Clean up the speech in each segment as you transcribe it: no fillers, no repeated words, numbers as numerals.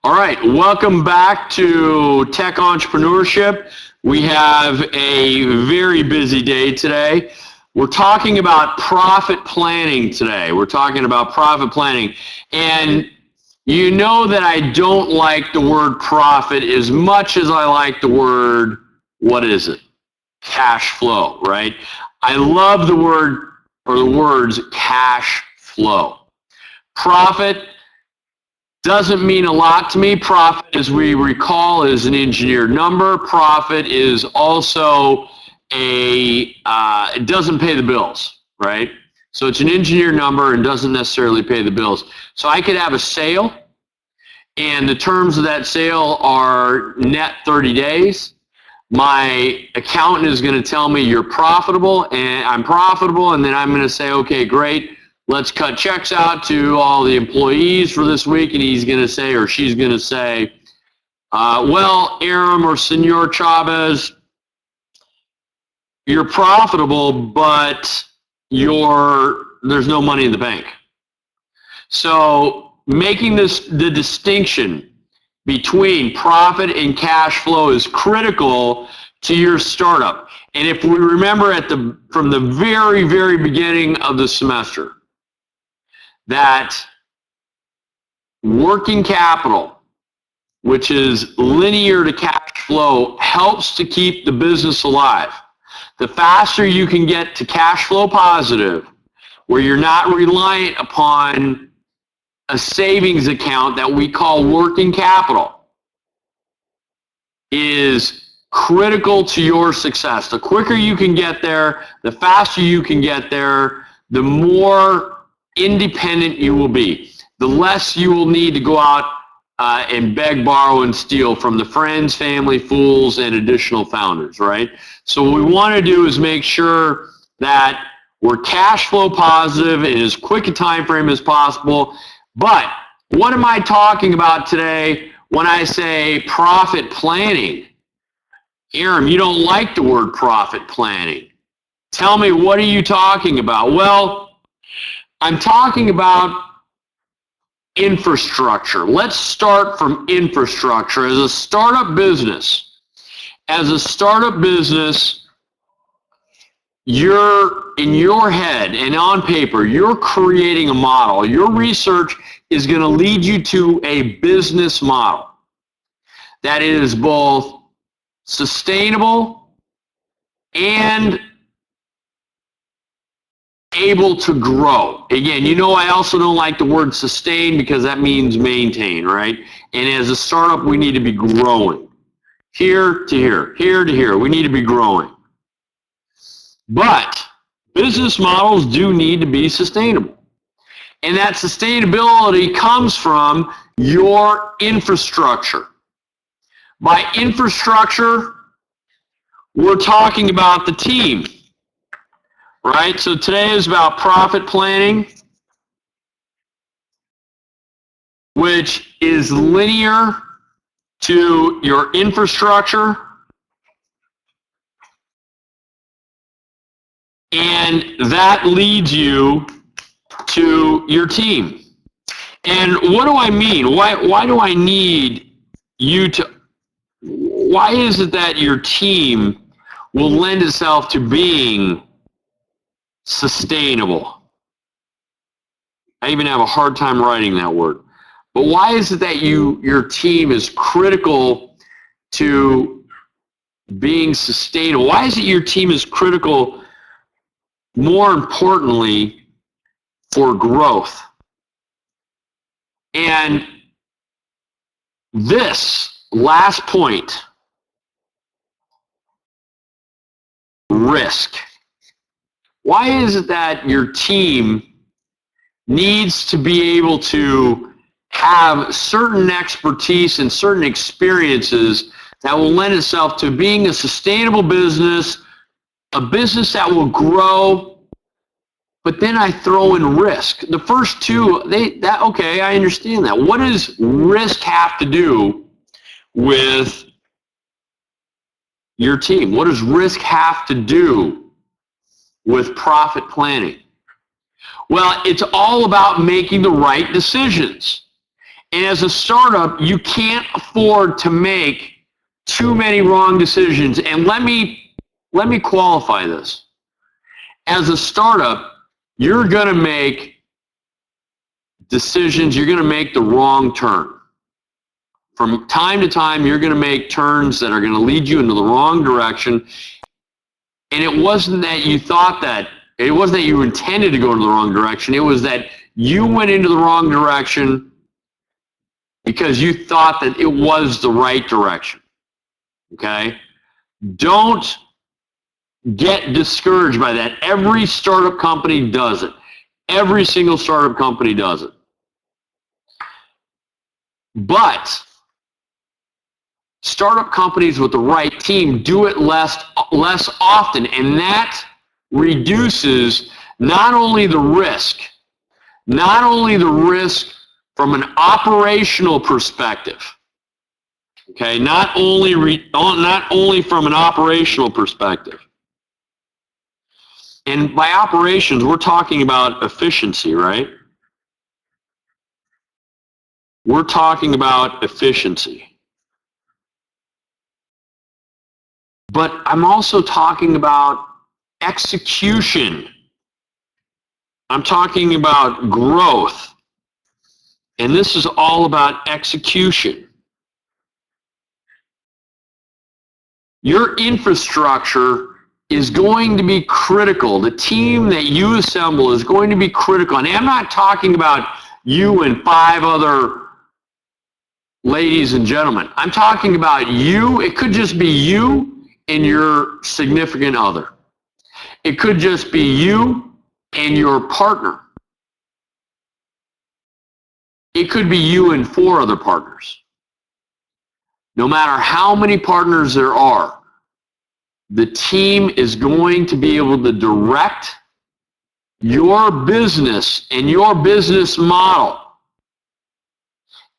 All right, welcome back to Tech Entrepreneurship. We have a very busy day today. We're talking about profit planning today. We're talking about profit planning. And you know that I don't like the word profit as much as I like the word, what is it? Cash flow, right? I love the word or the words cash flow. Profit doesn't mean a lot to me. Profit, as we recall, is an engineered number. Profit is also it doesn't pay the bills, right? So it's an engineered number and doesn't necessarily pay the bills. So I could have a sale, and the terms of that sale are net 30 days. My accountant is going to tell me you're profitable, and I'm profitable, and then I'm going to say, okay, great. Let's cut checks out to all the employees for this week, and he's going to say, or she's going to say, well, Aram or Senor Chavez, you're profitable, but there's no money in the bank. So making the distinction between profit and cash flow is critical to your startup. And if we remember from the very, very beginning of the semester, that working capital, which is linear to cash flow, helps to keep the business alive. The faster you can get to cash flow positive, where you're not reliant upon a savings account that we call working capital, is critical to your success. The quicker you can get there, the faster you can get there, the more independent you will be. The less you will need to go out and beg, borrow, and steal from the friends, family, fools, and additional founders, right? So what we want to do is make sure that we're cash flow positive in as quick a time frame as possible. But what am I talking about today when I say profit planning? Aram, you don't like the word profit planning. Tell me, what are you talking about? Well, I'm talking about infrastructure. Let's start from infrastructure. As a startup business, you're in your head and on paper, you're creating a model. Your research is going to lead you to a business model that is both sustainable and able to grow. Again, you know, I also don't like the word sustain because that means maintain, right? And as a startup, we need to be growing. Here to here, here to here, we need to be growing. But business models do need to be sustainable. And that sustainability comes from your infrastructure. By infrastructure, we're talking about the team. Right? So today is about profit planning, which is linear to your infrastructure, and that leads you to your team. And what do I mean? Why do I need you to, why is it that your team will lend itself to being sustainable? I even have a hard time writing that word. But why is it that your team is critical to being sustainable? Why is it your team is critical, more importantly, for growth? And this last point, risk. Why is it that your team needs to be able to have certain expertise and certain experiences that will lend itself to being a sustainable business, a business that will grow, but then I throw in risk. The first two, okay, I understand that. What does risk have to do with your team? What does risk have to do with profit planning? Well, it's all about making the right decisions. And as a startup, you can't afford to make too many wrong decisions. And let me qualify this. As a startup, you're going to make decisions, you're going to make the wrong turn. From time to time, you're going to make turns that are going to lead you into the wrong direction. And it wasn't that you thought that, it wasn't that you intended to go in the wrong direction. It was that you went into the wrong direction because you thought that it was the right direction. Okay? Don't get discouraged by that. Every startup company does it. Every single startup company does it. But startup companies with the right team do it less often, and that reduces not only the risk from an operational perspective. Okay, not only from an operational perspective. And by operations, we're talking about efficiency, right? We're talking about efficiency. But I'm also talking about execution. I'm talking about growth. And this is all about execution. Your infrastructure is going to be critical. The team that you assemble is going to be critical. And I'm not talking about you and 5 other ladies and gentlemen. I'm talking about you. It could just be you and your significant other. It could just be you and your partner. It could be you and 4 other partners. No matter how many partners there are, the team is going to be able to direct your business and your business model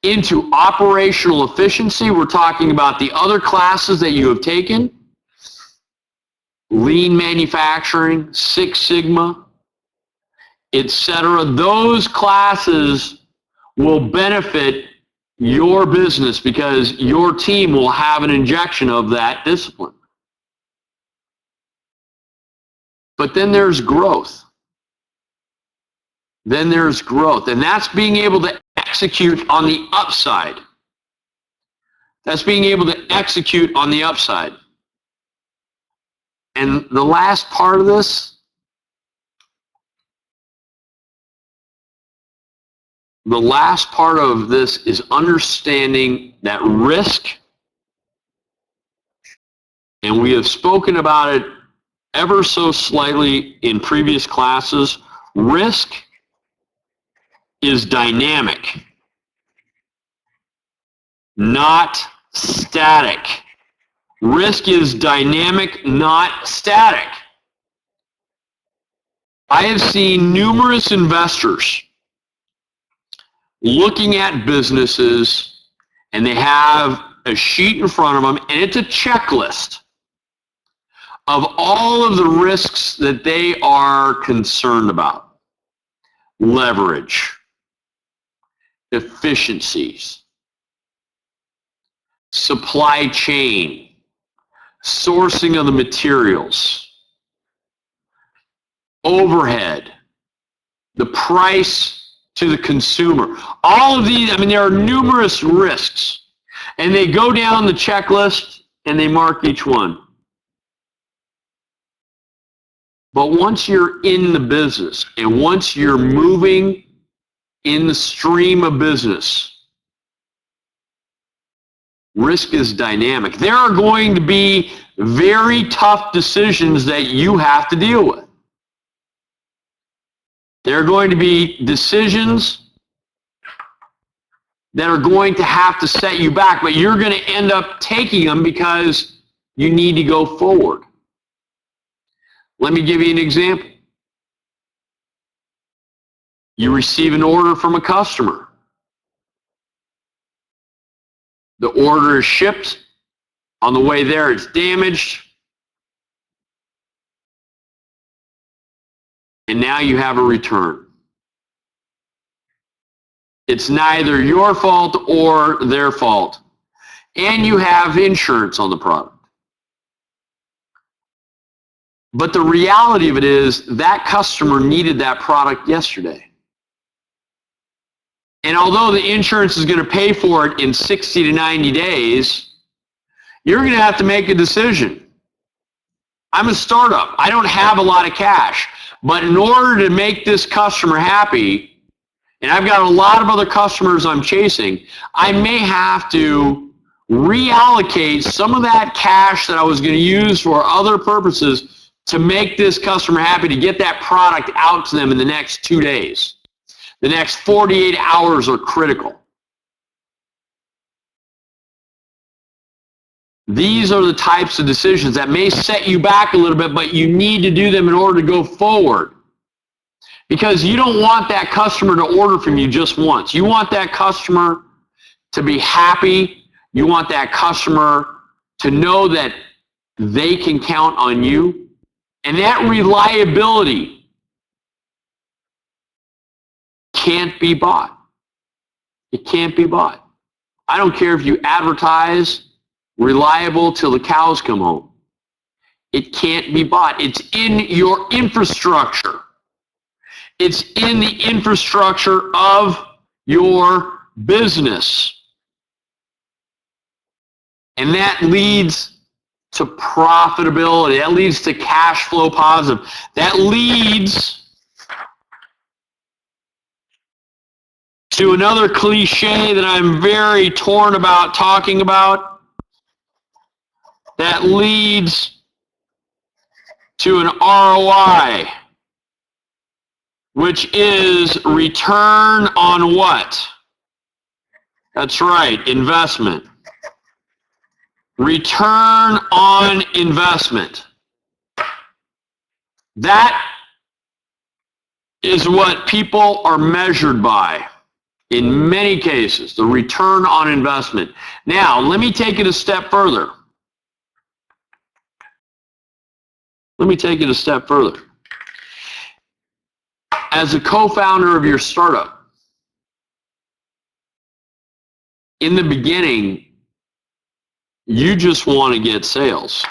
into operational efficiency. We're talking about the other classes that you have taken: lean manufacturing, Six Sigma, etc. Those classes will benefit your business because your team will have an injection of that discipline. But then there's growth. And that's being able to execute on the upside. And the last part of this, is understanding that risk, and we have spoken about it ever so slightly in previous classes. Risk is dynamic, not static. Risk is dynamic, not static. I have seen numerous investors looking at businesses, and they have a sheet in front of them, and it's a checklist of all of the risks that they are concerned about. Leverage, efficiencies, supply chain, sourcing of the materials, overhead, the price to the consumer. All of these, there are numerous risks. And they go down the checklist and they mark each one. But once you're in the business and once you're moving in the stream of business, risk is dynamic. There are going to be very tough decisions that you have to deal with. There are going to be decisions that are going to have to set you back, but you're going to end up taking them because you need to go forward. Let me give you an example. You receive an order from a customer. The order is shipped. On the way there, it's damaged. And now you have a return. It's neither your fault or their fault. And you have insurance on the product. But the reality of it is that customer needed that product yesterday. And although the insurance is going to pay for it in 60 to 90 days, you're going to have to make a decision. I'm a startup. I don't have a lot of cash. But in order to make this customer happy, and I've got a lot of other customers I'm chasing, I may have to reallocate some of that cash that I was going to use for other purposes to make this customer happy, to get that product out to them in the next 2 days. The next 48 hours are critical. These are the types of decisions that may set you back a little bit, but you need to do them in order to go forward. Because you don't want that customer to order from you just once. You want that customer to be happy. You want that customer to know that they can count on you. And that reliability can't be bought. It can't be bought. I don't care if you advertise reliable till the cows come home. It can't be bought. It's in your infrastructure. It's in the infrastructure of your business. And that leads to profitability. That leads to cash flow positive. That leads to another cliche that I'm very torn about talking about. That leads to an ROI, which is return on what? That's right, investment. Return on investment. That is what people are measured by in many cases, the return on investment. Now, let me take it a step further. As a co-founder of your startup, in the beginning, you just want to get sales.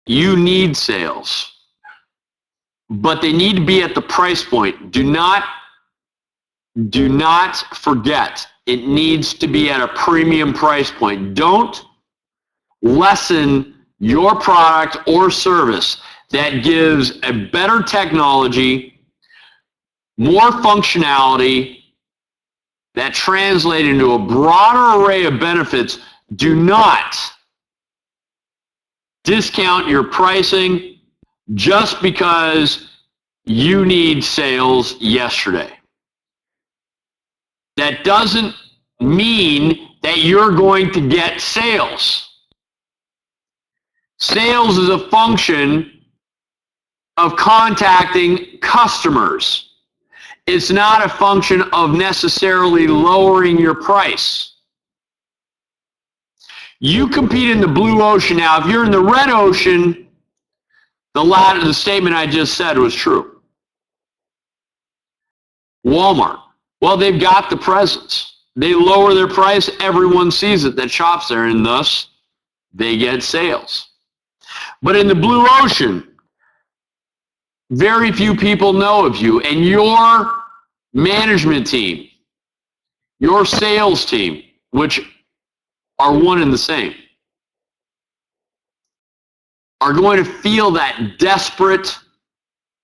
You need sales, but they need to be at the price point. Do not forget, it needs to be at a premium price point. Don't lessen your product or service that gives a better technology, more functionality, that translate into a broader array of benefits. Do not discount your pricing just because you need sales yesterday. That doesn't mean that you're going to get sales. Sales is a function of contacting customers. It's not a function of necessarily lowering your price. You compete in the blue ocean. Now, if you're in the red ocean, the statement I just said was true. Walmart, well, they've got the presence. They lower their price, everyone sees it that shops there, and thus they get sales. But in the blue ocean, very few people know of you, and your management team, your sales team, which are one and the same, are going to feel that desperate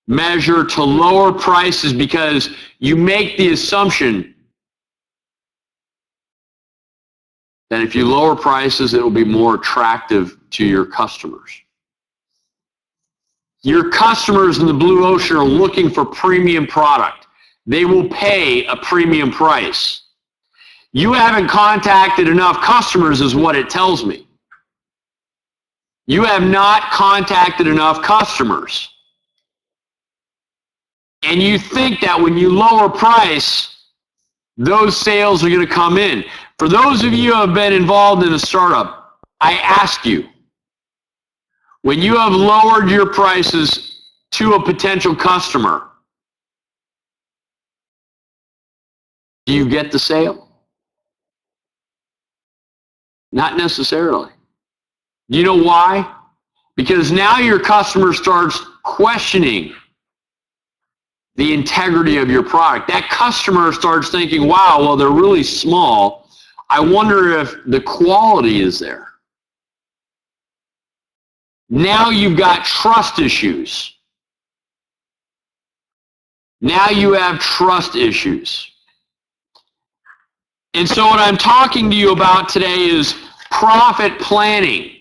measure to lower prices because you make the assumption that if you lower prices, it will be more attractive to your customers. Your customers in the blue ocean are looking for premium product. They will pay a premium price. You haven't contacted enough customers is what it tells me. You have not contacted enough customers. And you think that when you lower price, those sales are going to come in. For those of you who have been involved in a startup, I ask you, when you have lowered your prices to a potential customer, Do you get the sale? Not necessarily. Do you know why? Because now your customer starts questioning the integrity of your product. That customer starts thinking, wow, well, they're really small. I wonder if the quality is there. Now you've got trust issues. Now you have trust issues. And so what I'm talking to you about today is profit planning.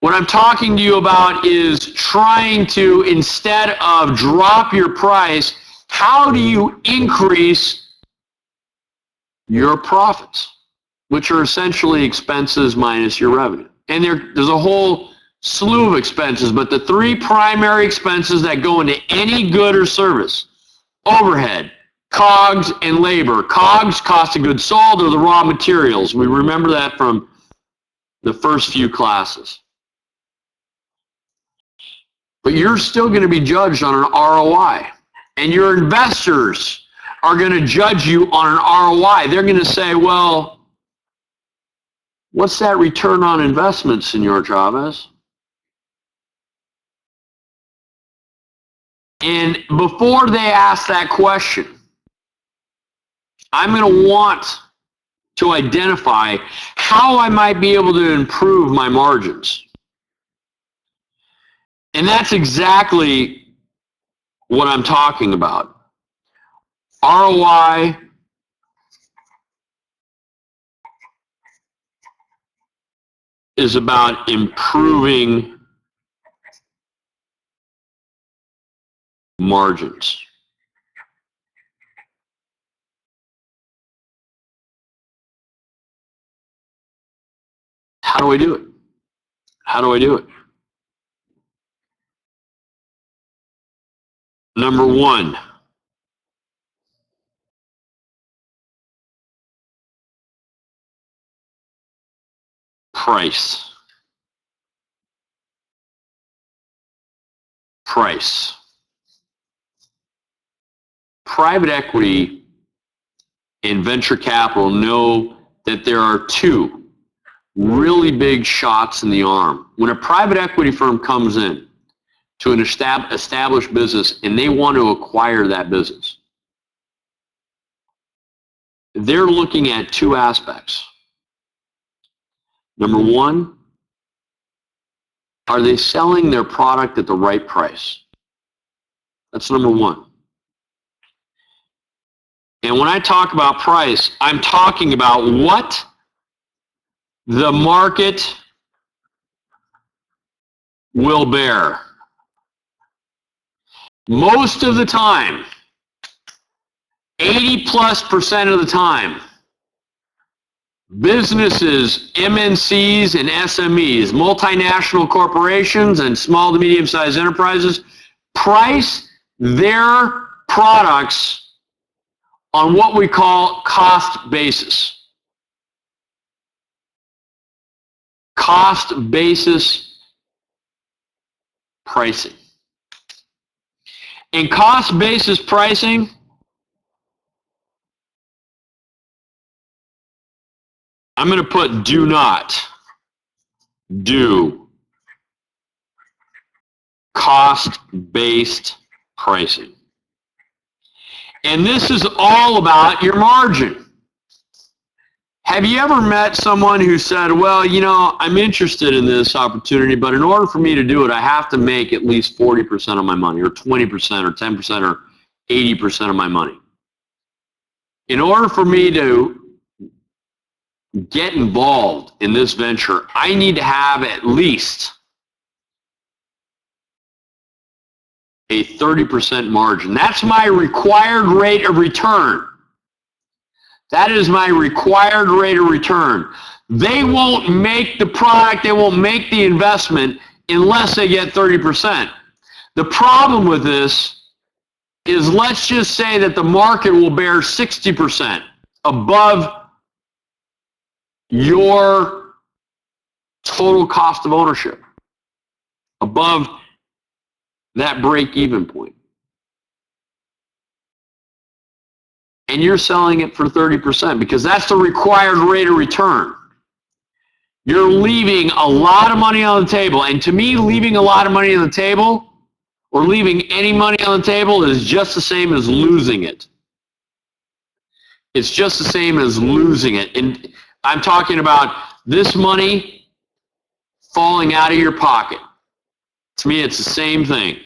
What I'm talking to you about is trying to, instead of drop your price, how do you increase your profits, which are essentially expenses minus your revenue. And there's a whole slew of expenses, but the three primary expenses that go into any good or service: overhead, COGS, and labor. COGS, cost of goods sold, are the raw materials. We remember that from the first few classes. But you're still going to be judged on an ROI. And your investors are going to judge you on an ROI. They're going to say, well, what's that return on investment, Senor Chavez? And before they ask that question, I'm going to want to identify how I might be able to improve my margins. And that's exactly what I'm talking about. ROI is about improving margins. How do I do it? How do I do it? Number one, price. Price. Private equity and venture capital know that there are two really big shots in the arm. When a private equity firm comes in to an established business and they want to acquire that business, they're looking at two aspects. Number one, are they selling their product at the right price? That's number one. And when I talk about price, I'm talking about what the market will bear. Most of the time, 80+% of the time, businesses, MNCs and SMEs, multinational corporations and small to medium-sized enterprises, price their products on what we call cost basis. Cost basis pricing. In cost basis pricing, I'm going to put do not do cost-based pricing. And this is all about your margin. Have you ever met someone who said, well, you know, I'm interested in this opportunity, but in order for me to do it, I have to make at least 40% of my money, or 20%, or 10%, or 80% of my money. In order for me to get involved in this venture, I need to have at least a 30% margin. That's my required rate of return. That is my required rate of return. They won't make the product, they won't make the investment unless they get 30%. The problem with this is, let's just say that the market will bear 60% above your total cost of ownership, above that break-even point. and you're selling it for 30% because that's the required rate of return. You're leaving a lot of money on the table. And to me, leaving a lot of money on the table or leaving any money on the table is just the same as losing it. It's just the same as losing it. And I'm talking about this money falling out of your pocket. To me, it's the same thing.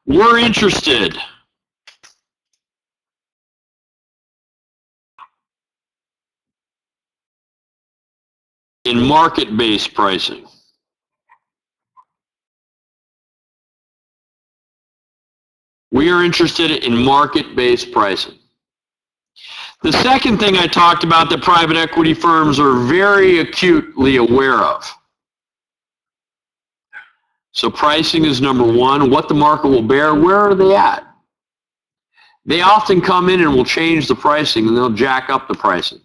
We're interested in market-based pricing. We are interested in market-based pricing. The second thing I talked about that private equity firms are very acutely aware of. So pricing is number one. What the market will bear, where are they at? They often come in and will change the pricing and they'll jack up the pricing.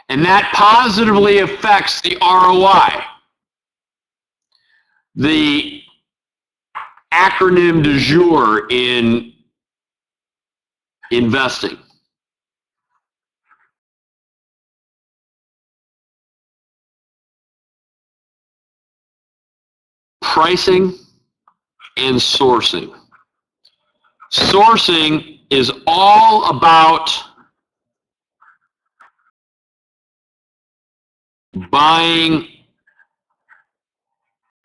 And that positively affects the ROI. The acronym du jour in investing. Pricing and sourcing. Sourcing is all about buying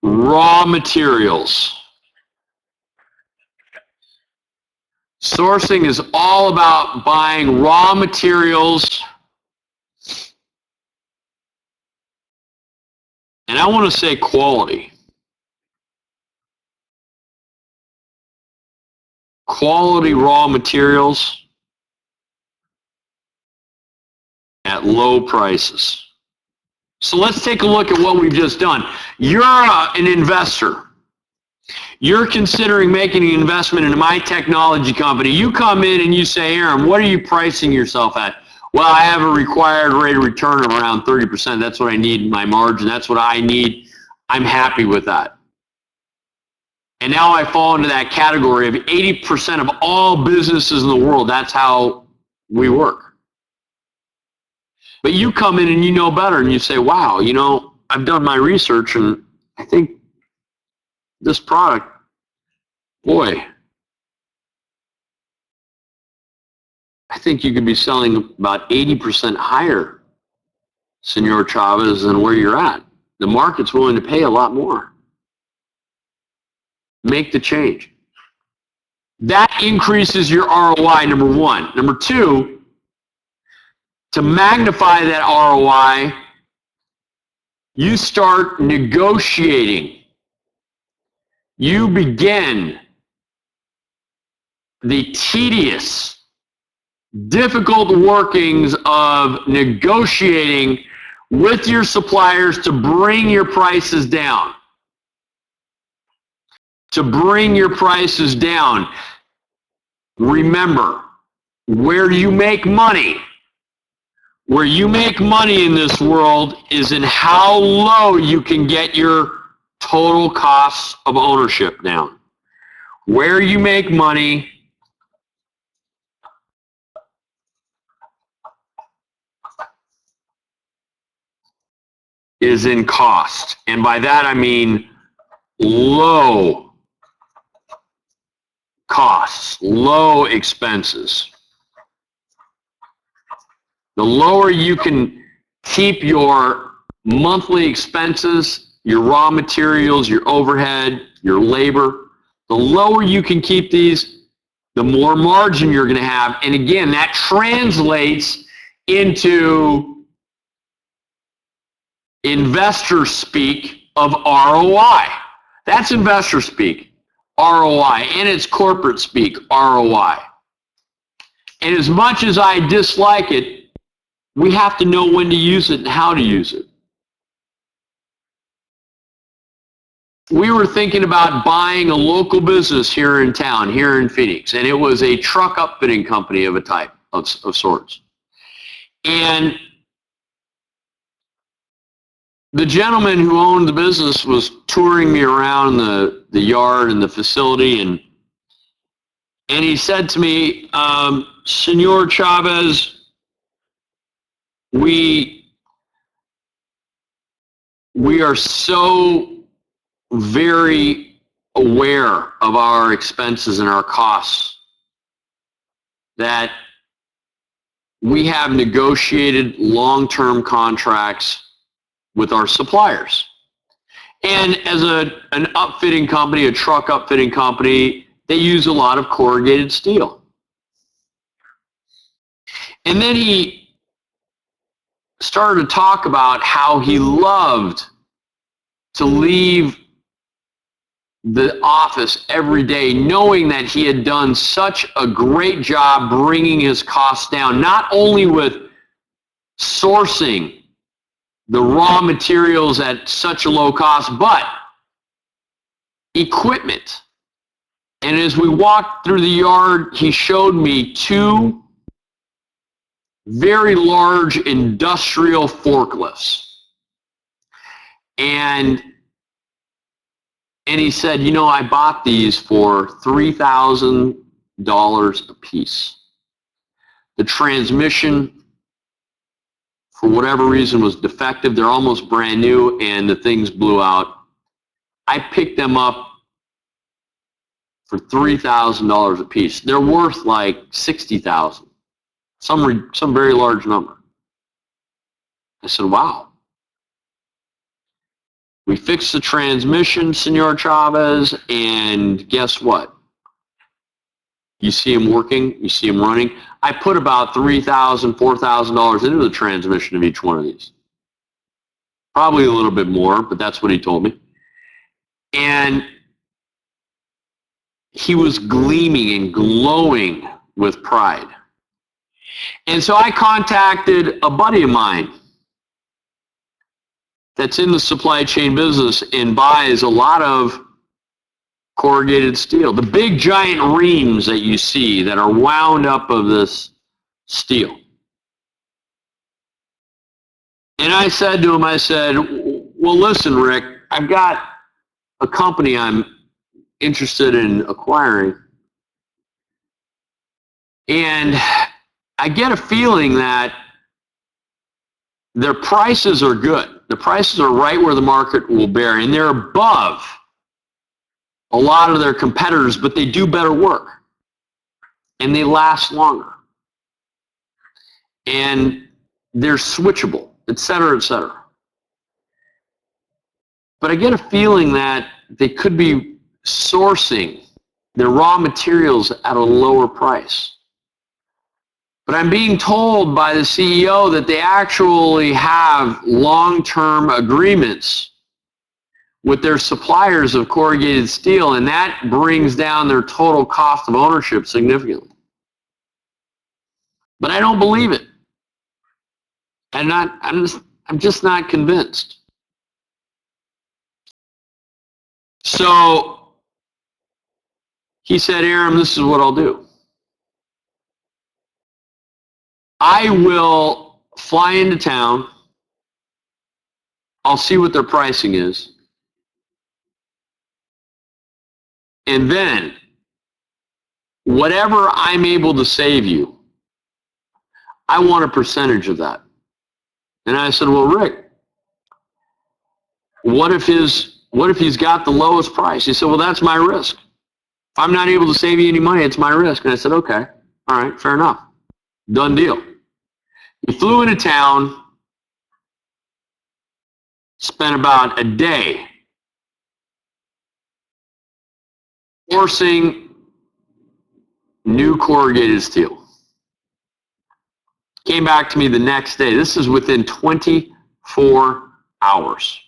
raw materials. Sourcing is all about buying raw materials. And I want to say quality. Quality raw materials at low prices. So let's take a look at what we've just done. You're an investor. You're considering making an investment into my technology company. You come in and you say, Aaron, what are you pricing yourself at? Well, I have a required rate of return of around 30%. That's what I need in my margin. That's what I need. I'm happy with that. And now I fall into that category of 80% of all businesses in the world. That's how we work. But you come in and you know better and you say, wow, you know, I've done my research and I think this product, boy, I think you could be selling about 80% higher, Senor Chavez, than where you're at. The market's willing to pay a lot more. Make the change. That increases your ROI, number one. Number two, to magnify that ROI, you start negotiating. You begin the tedious, difficult workings of negotiating with your suppliers to bring your prices down. To bring your prices down. Remember, where you make money in this world is in how low you can get your total costs of ownership down. Where you make money is in cost. And by that I mean low costs, low expenses. The lower you can keep your monthly expenses, your raw materials, your overhead, your labor, the lower you can keep these, the more margin you're going to have. And again, that translates into investor speak of ROI. That's investor speak, ROI, and it's corporate speak, ROI. And as much as I dislike it, we have to know when to use it and how to use it. We were thinking about buying a local business here in town, here in Phoenix, and it was a truck upfitting company of a type of sorts. And the gentleman who owned the business was touring me around the yard and the facility, and And he said to me, Senor Chavez, we are so very aware of our expenses and our costs that we have negotiated long-term contracts with our suppliers. And as an upfitting company, a truck upfitting company, they use a lot of corrugated steel. And then he started to talk about how he loved to leave the office every day knowing that he had done such a great job bringing his costs down, not only with sourcing the raw materials at such a low cost, but equipment. And as we walked through the yard, he showed me two very large industrial forklifts. And he said, you know, I bought these for $3,000 a piece. The transmission, for whatever reason, was defective. They're almost brand new, and the things blew out. I picked them up for $3,000 a piece. They're worth like $60,000, some very large number. I said, wow. We fixed the transmission, Senor Chavez, and guess what? You see him working, you see him running. I put about $3,000, $4,000 into the transmission of each one of these. Probably a little bit more, but that's what he told me. And he was gleaming and glowing with pride. And so I contacted a buddy of mine that's in the supply chain business and buys a lot of corrugated steel. The big giant reams that you see that are wound up of this steel. And I said to him, I said, well, listen, Rick, I've got a company I'm interested in acquiring. And I get a feeling that their prices are good. The prices are right where the market will bear, and they're above a lot of their competitors, but they do better work, and they last longer, and they're switchable, et cetera, et cetera. But I get a feeling that they could be sourcing their raw materials at a lower price. But I'm being told by the CEO that they actually have long-term agreements with their suppliers of corrugated steel, and that brings down their total cost of ownership significantly. But I don't believe it. I'm just not convinced. So he said, Aaron, this is what I'll do. I will fly into town. I'll see what their pricing is. And then, whatever I'm able to save you, I want a percentage of that. And I said, well, Rick, what if he's got the lowest price? He said, well, that's my risk. If I'm not able to save you any money, it's my risk. And I said, okay, all right, fair enough. Done deal. He flew into town, spent about a day sourcing new corrugated steel. Came back to me the next day. This is within 24 hours.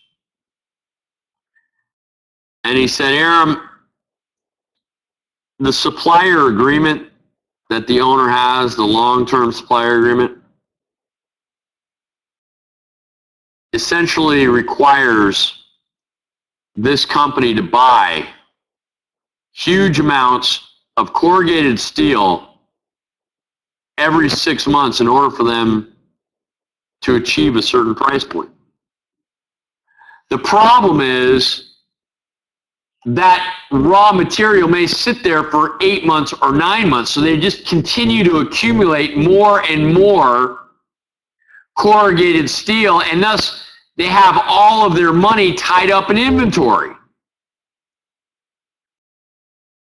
And he said, Aaron, the supplier agreement that the owner has, the long-term supplier agreement, essentially requires this company to buy huge amounts of corrugated steel every 6 months in order for them to achieve a certain price point. The problem is that raw material may sit there for 8 months or 9 months. So they just continue to accumulate more and more corrugated steel, and thus they have all of their money tied up in inventory.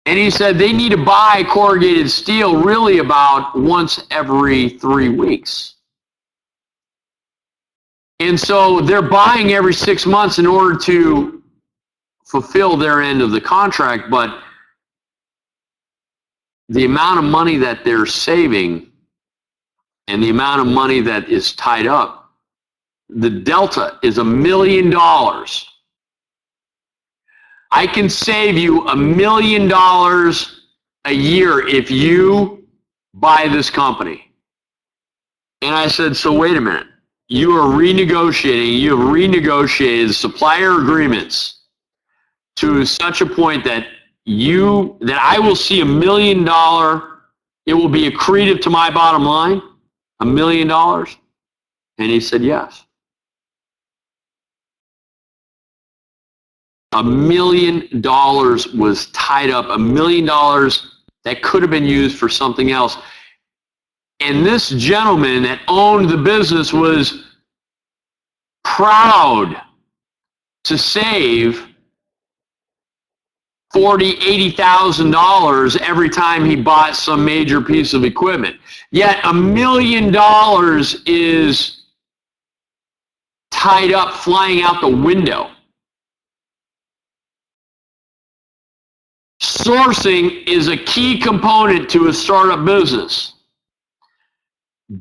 And he said they need to buy corrugated steel really about once every 3 weeks. And so they're buying every 6 months in order to fulfill their end of the contract, but the amount of money that they're saving and the amount of money that is tied up, the delta is $1 million. I can save you $1 million a year if you buy this company. And I said, so wait a minute. You have renegotiated supplier agreements to such a point that I will see $1 million, it will be accretive to my bottom line, $1 million? And he said, yes. $1 million was tied up, $1 million that could have been used for something else. And this gentleman that owned the business was proud to save $40,000, $80,000 every time he bought some major piece of equipment. Yet $1 million is tied up, flying out the window. Sourcing is a key component to a startup business.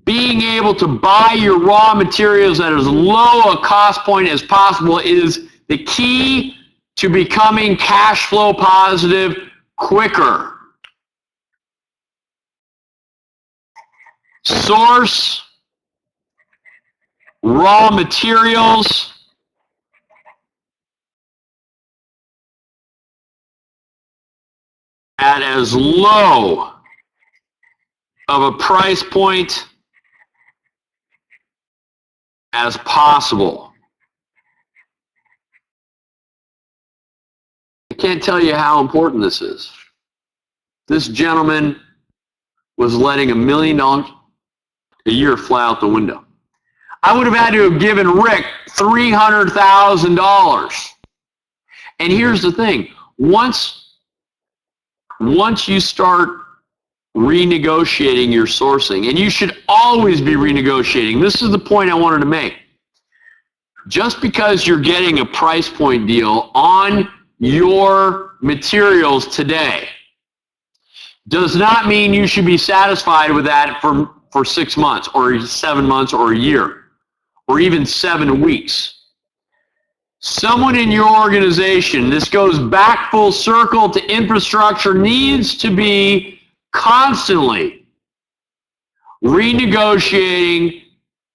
Being able to buy your raw materials at as low a cost point as possible is the key to becoming cash flow positive quicker. Source raw materials at as low of a price point as possible. I can't tell you how important this is. This gentleman was letting $1 million a year fly out the window. I would have had to have given Rick $300,000. And here's the thing. Once you start renegotiating your sourcing, and you should always be renegotiating. This is the point I wanted to make. Just because you're getting a price point deal on your materials today does not mean you should be satisfied with that for 6 months or 7 months or a year or even 7 weeks. Someone in your organization, this goes back full circle to infrastructure, needs to be constantly renegotiating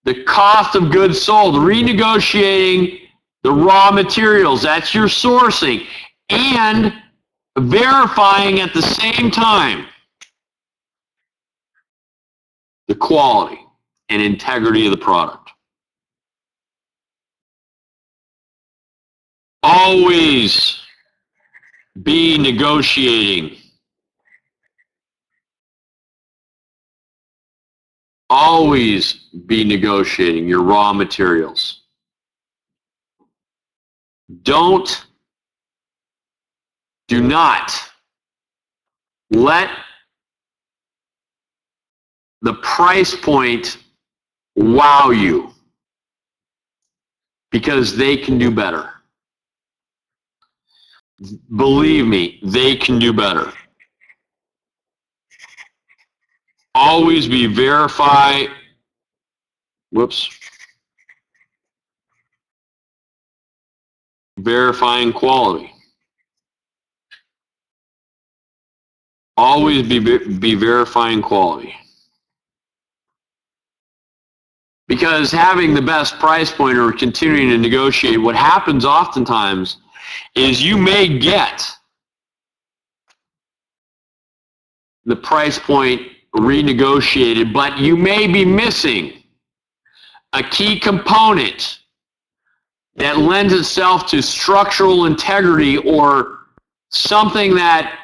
the cost of goods sold, renegotiating the raw materials, that's your sourcing, and verifying at the same time the quality and integrity of the product. Always be negotiating. Always be negotiating your raw materials. Do not let the price point wow you, because they can do better. Believe me, they can do better. Always be verifying quality. Always be verifying quality. Because having the best price point or continuing to negotiate, what happens oftentimes is you may get the price point renegotiated, but you may be missing a key component that lends itself to structural integrity or something that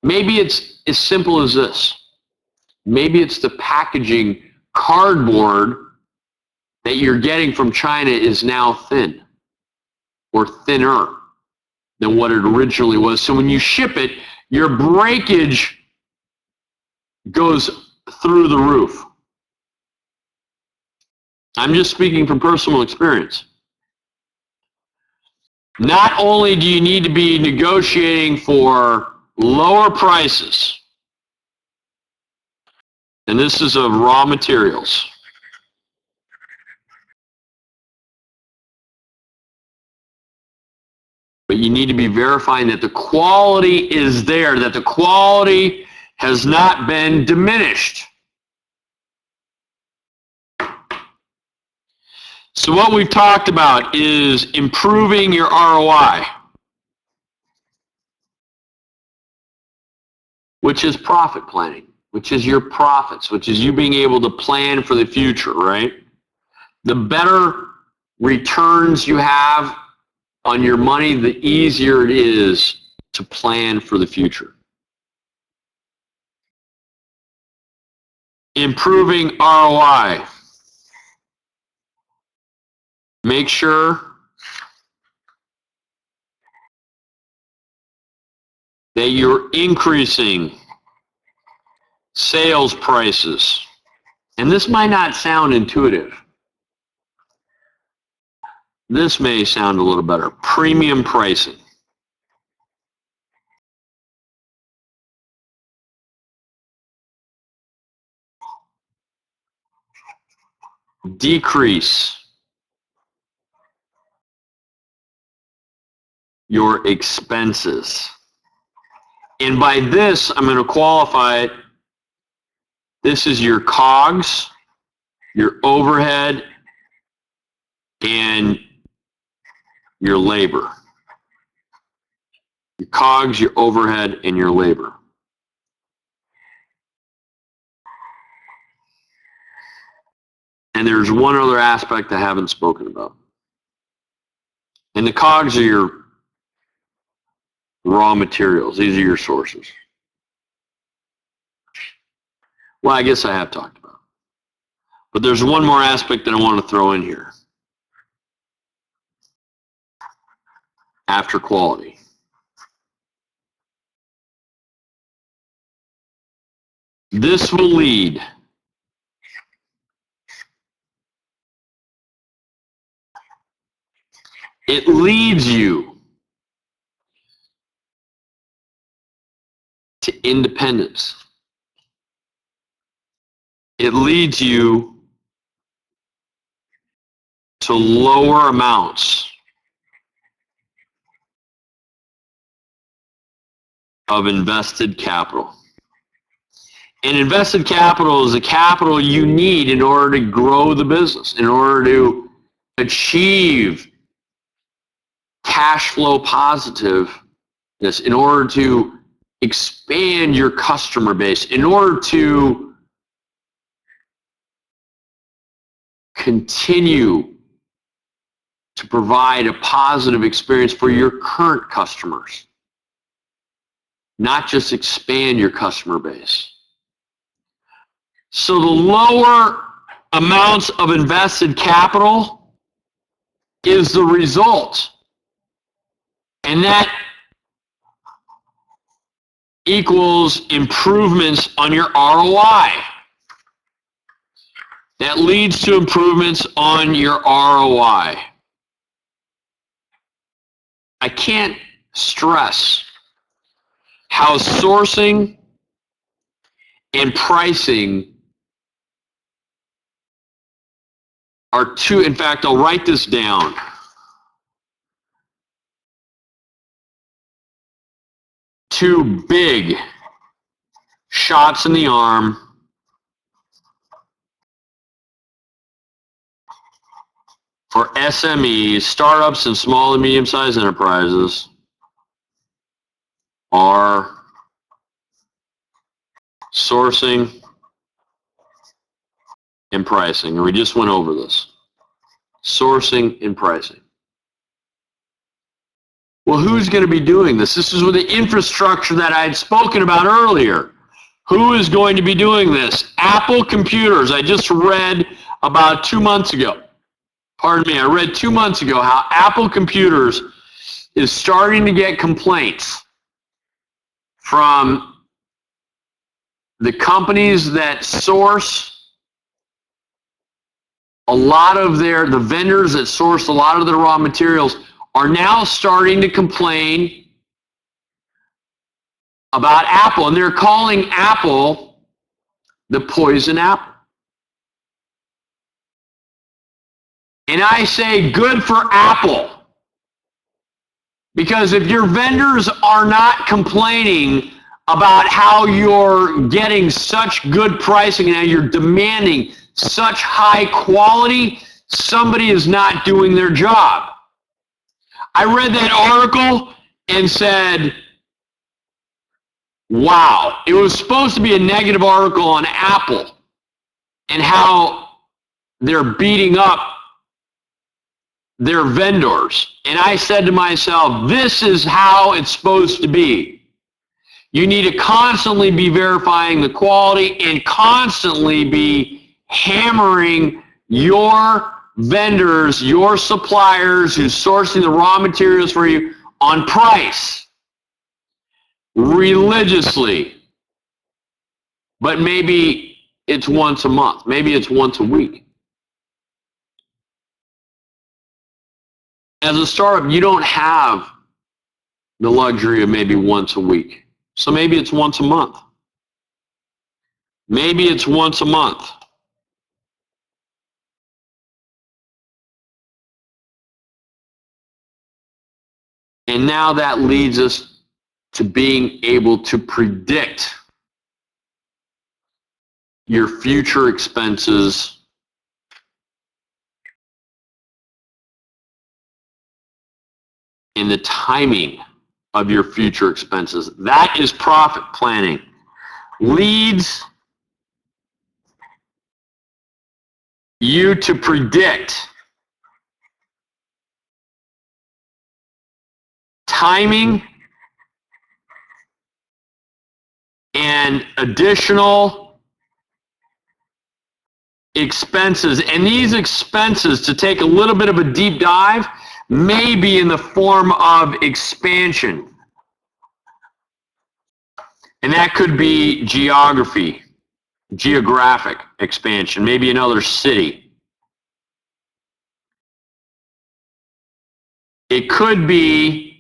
maybe it's as simple as this. Maybe it's the packaging cardboard that you're getting from China is now thin or thinner than what it originally was. So when you ship it, your breakage goes through the roof. I'm just speaking from personal experience. Not only do you need to be negotiating for lower prices, and this is of raw materials, but you need to be verifying that the quality is there, that the quality has not been diminished. So what we've talked about is improving your ROI, which is profit planning, which is your profits, which is you being able to plan for the future, right? The better returns you have on your money, the easier it is to plan for the future. Improving ROI. Make sure that you're increasing sales prices. And this might not sound intuitive. This may sound a little better. Premium pricing. Decrease your expenses. And by this, I'm going to qualify it. This is your COGS, your overhead, and your labor. Your COGS, your overhead, and your labor. And there's one other aspect I haven't spoken about. And the COGS are your raw materials. These are your sources. Well, I guess I have talked about it. But there's one more aspect that I want to throw in here. After quality. This will lead it leads you to independence. It leads you to lower amounts of invested capital. And invested capital is the capital you need in order to grow the business, in order to achieve cash flow positiveness, in order to expand your customer base, in order to continue to provide a positive experience for your current customers, not just expand your customer base. So the lower amounts of invested capital is the result. And that equals improvements on your ROI. That leads to improvements on your ROI. I can't stress how sourcing and pricing are two, in fact, I'll write this down. Two big shots in the arm for SMEs, startups and small and medium-sized enterprises are sourcing and pricing. And we just went over this. Sourcing and pricing. Well, who's going to be doing this? This is with the infrastructure that I had spoken about earlier. Who is going to be doing this? Apple Computers. I just read about 2 months ago. Pardon me, I read 2 months ago how Apple Computers is starting to get complaints from the companies that source a lot of the vendors that source a lot of their raw materials are now starting to complain about Apple, and they're calling Apple the poison apple. And I say good for Apple, because if your vendors are not complaining about how you're getting such good pricing and how you're demanding such high quality, somebody is not doing their job. I read that article and said, wow, it was supposed to be a negative article on Apple and how they're beating up their vendors. And I said to myself, this is how it's supposed to be. You need to constantly be verifying the quality and constantly be hammering your vendors, your suppliers who's sourcing the raw materials for you on price religiously. But maybe it's once a month. Maybe it's once a week. As a startup, you don't have the luxury of maybe once a week. So maybe it's once a month. Maybe it's once a month. And now that leads us to being able to predict your future expenses and the timing of your future expenses. That is profit planning. Leads you to predict timing and additional expenses. And these expenses, to take a little bit of a deep dive, may be in the form of expansion. And that could be geographic expansion, maybe another city. It could be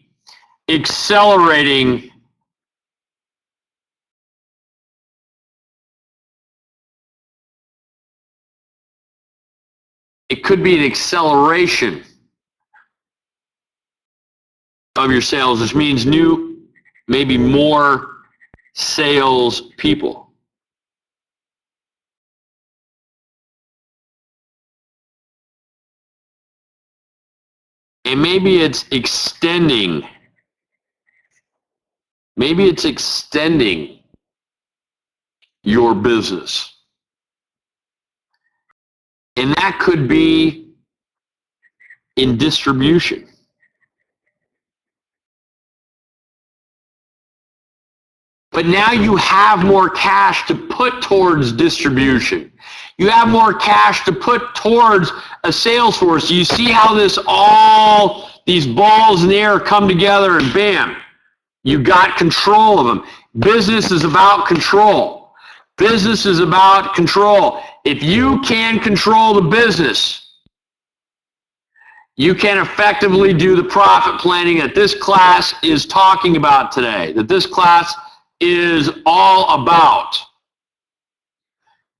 accelerating It could be an acceleration of your sales, which means maybe more sales people. And maybe it's extending. Maybe it's extending your business. And that could be in distribution. But now you have more cash to put towards distribution. You have more cash to put towards a sales force. You see how these balls in the air come together and bam, you got control of them. Business is about control. Business is about control. If you can control the business, you can effectively do the profit planning that this class is talking about today, that this class is all about.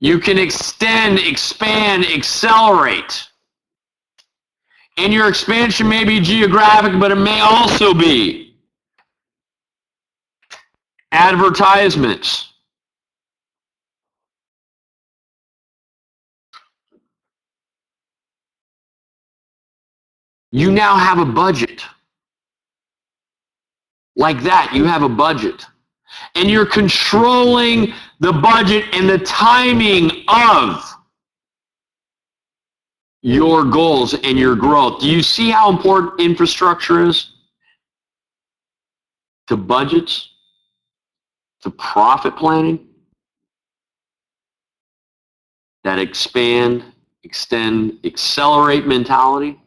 You can extend, expand, accelerate. And your expansion may be geographic, but it may also be advertisements. You now have a budget. Like that, you have a budget. And you're controlling the budget and the timing of your goals and your growth. Do you see how important infrastructure is? to budgets, to profit planning that expand, extend, accelerate mentality.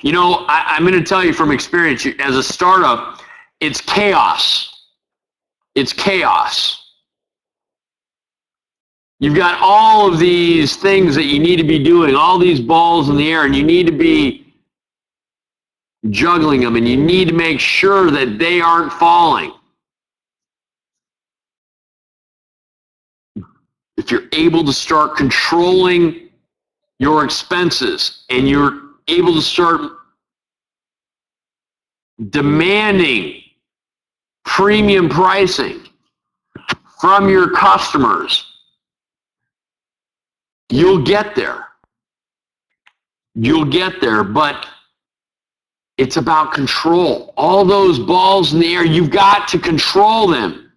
You know, I'm going to tell you from experience, as a startup, it's chaos. It's chaos. You've got all of these things that you need to be doing, all these balls in the air, and you need to be juggling them, and you need to make sure that they aren't falling. If you're able to start controlling your expenses and you're able to start demanding premium pricing from your customers, you'll get there. You'll get there, but it's about control. All those balls in the air, you've got to control them.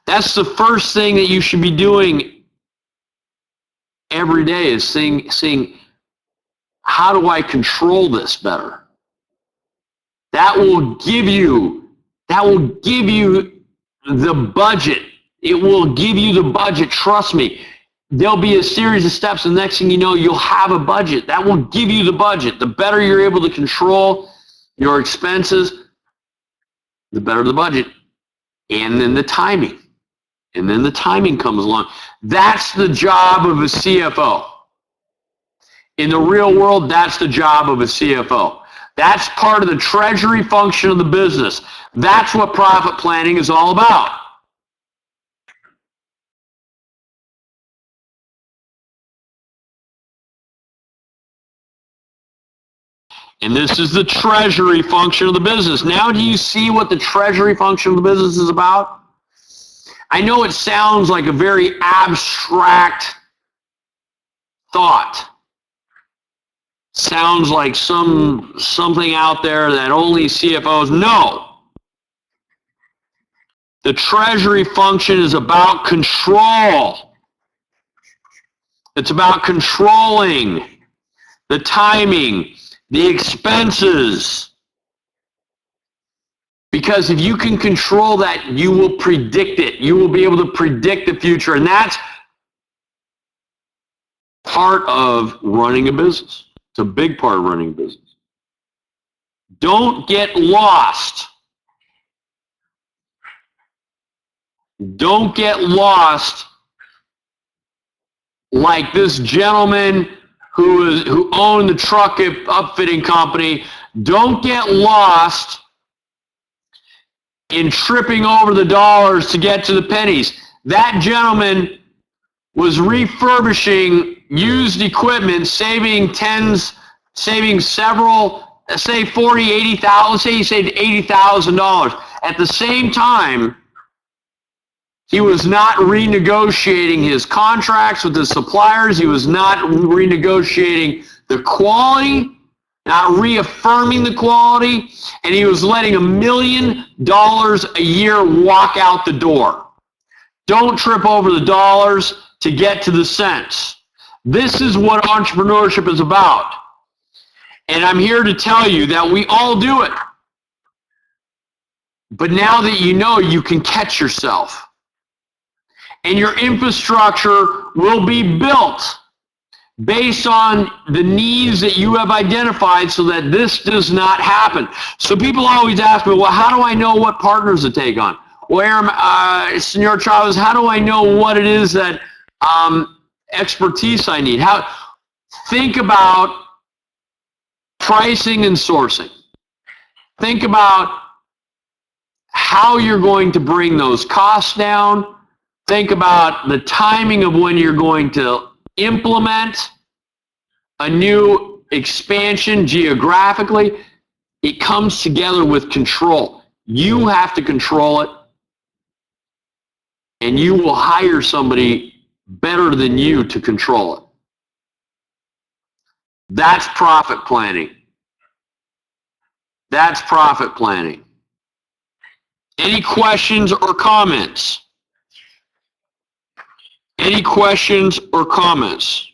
That's the first thing that you should be doing every day, is seeing how do I control this better? That will give you the budget. It will give you the budget. Trust me. There'll be a series of steps, and the next thing you know, you'll have a budget. That will give you the budget. The better you're able to control your expenses, the better the budget. And then the timing. And then the timing comes along. That's the job of a CFO. In the real world, that's the job of a CFO. That's part of the treasury function of the business. That's what profit planning is all about. And this is the treasury function of the business. Now, do you see what the treasury function of the business is about? I know it sounds like a very abstract thought. Sounds like something out there that only CFOs know. The treasury function is about control. It's about controlling the timing, the expenses. Because if you can control that, you will predict it. You will be able to predict the future. And that's part of running a business. It's a big part of running a business. Don't get lost. Don't get lost like this gentleman who owned the truck upfitting company. Don't get lost in tripping over the dollars to get to the pennies. That gentleman was refurbishing used equipment, saving several, say 40, 80,000, say he saved $80,000. At the same time, he was not renegotiating his contracts with his suppliers. He was not renegotiating the quality, not reaffirming the quality, and he was letting $1 million a year walk out the door. Don't trip over the dollars to get to the cents. This is what entrepreneurship is about. And I'm here to tell you that we all do it. But now that you know, you can catch yourself. And your infrastructure will be built based on the needs that you have identified so that this does not happen. So people always ask me, well, how do I know what partners to take on? Well, Senor Chavez, how do I know what it is that expertise I need? Think about pricing and sourcing. Think about how you're going to bring those costs down. Think about the timing of when you're going to implement a new expansion geographically. It comes together with control. You have to control it, and you will hire somebody better than you to control it. That's profit planning. That's profit planning. Any questions or comments? Any questions or comments?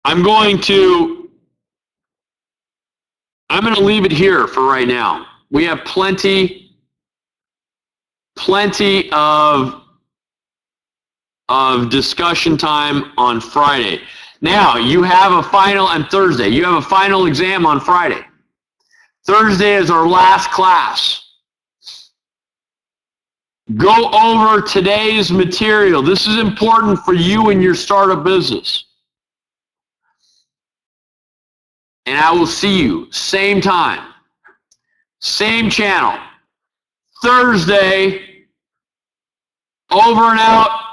I'm going to leave it here for right now. We have plenty of discussion time on Friday. Now, you have a final on Thursday. You have a final exam on Friday. Thursday is our last class. Go over today's material. This is important for you and your startup business. And I will see you same time, same channel, Thursday. Over and out.